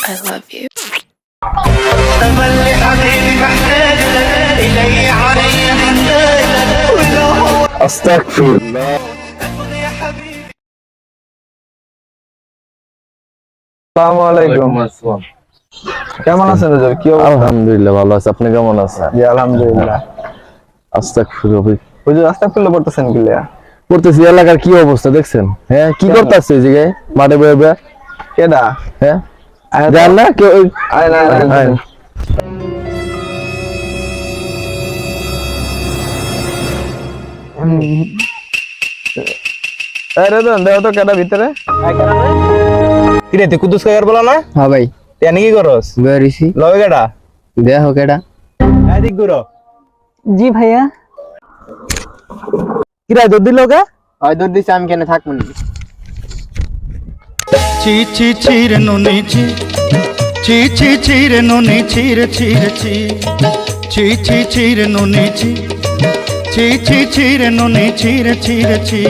I love you. আস্তাগফিরুল্লাহ। আসসালামু আলাইকুম। কেমন আছেন হুজুর? কি অবস্থা? আলহামদুলিল্লাহ ভালো আছে। আপনি কেমন আছেন? জি আলহামদুলিল্লাহ। আস্তাগফিরুল্লাহ। হুজুর আস্তাগফিরুল্লাহ পড়তেছেন কি লিয়া? করতেছি, এলাকার কি অবস্থা দেখছেন? হ্যাঁ, কি কেন? করতেছে এই জায়গায় মাঠে বয়ে বয়ে? কেডা? হ্যাঁ, আয় তো। জান না কেউ? আয় না আয় না। আয়। আরে তো দেও তো কেডা ভিতরে? কিরে তুই কুদ্দুস কাকার বলা না? হ্যাঁ ভাই তেনে কি করস? বেরিয়েছি লবে কেডা? দেহ কেডা এদিক ঘুরো। জি ভাইয়া কিরা দুধ দিল কে? হয় দূর দিছে আমি কেন থাকবো না চি চি চির নুনি চি চি চি চির নুনি চির চির চি চি চি চির নুনি চি চি চি চির নুনি চির চির চি